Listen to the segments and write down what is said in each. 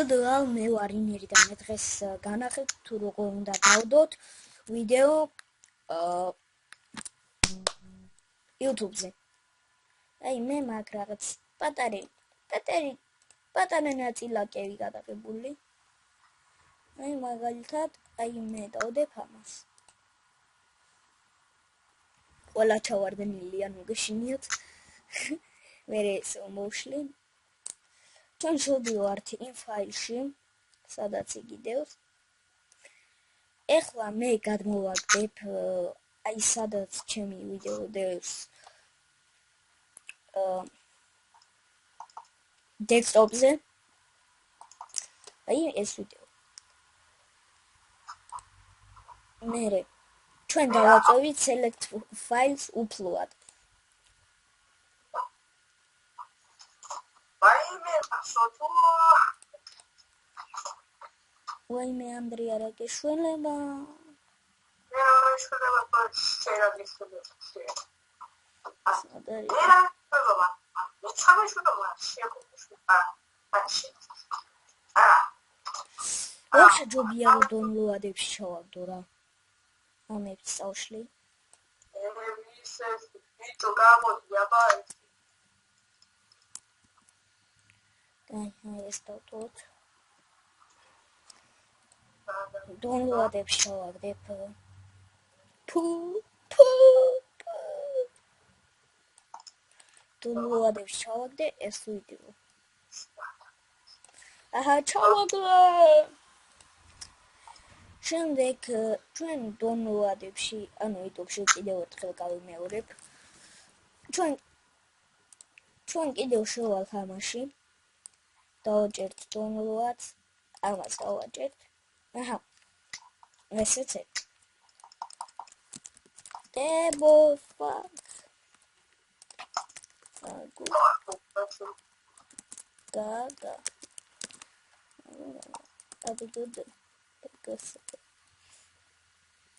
მოგესალმებით, მე ვარ ინერი და მე დღეს განახეთ თუ როგორ უნდა დავდოთ ვიდეო YouTube-ზე. აი მე მაგ რაღაც პატარა ნაწილაკები გადაღებული. აი მაგალითად, აი მე დავდებ ამას. ყველა ჩავარდნილი ან მოგეშინიათ. მე ეს მოვშლი. ჩვენ შევდივართ იმ ფაილში, სადაც იგიდევს. ეხლა მე გადმოვაგდებ აი სადაც ჩემი ვიდეო დევს დესკტოპზე. აი ეს ვიდეო. მერე ჩვენ დავაწვევით select files უფლოდ. ვაიმე ანდრია რა გეშველება? ვაxa ჯობია რომ დონლოადებში ჩავაგდო რა. ამებს წავშლი. აი ეს დავტოვოთ. დონლოადებში ჩავაგდებ. დონლოადებში ჩავაგდე ეს ვიდეო. აჰა ჩავაგდე. შემდეგ ჩვენ დონლოადებში, ანუ YouTube-ში კიდევ ერთხელ გავიმეორებ. ჩვენ კიდევ შევალთ ამაში. დავაჭერთ download-ს, ამას დავაჭერთ. აჰა. ესეც. Debo fuck. Gaga.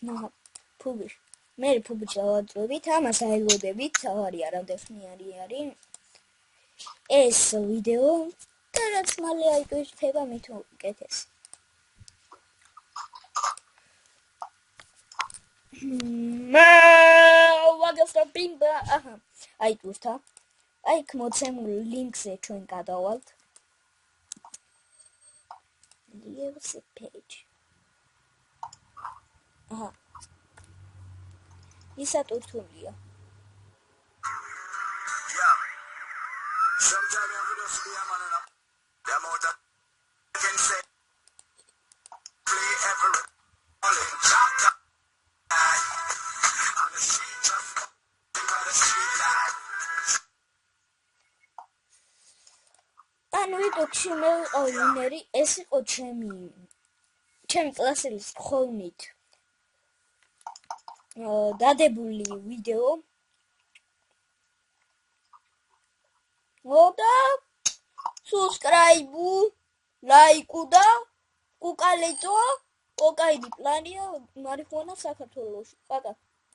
No, publish. მე publish დავაჭრებით, ამას აილოდებით, ავარია რამდენხანი არის. ეს ვიდეო და რაც მალე აიკვირდება მით უკეთესი. ვაგასტრობინგ აჰა აი თურთა აი მოცემულ ლინკზე ჩვენ გადავალთ leave the page აჰა ისა თურთულია ვიდეოში მე ვიყავ ინერი, ეს იყო ჩემი კლასელის თხოვნით დადებული ვიდეო. და subscribe, like და უკალეთო, ოკაიდი პლანია მარიხუანა საქართველოში. პაკა.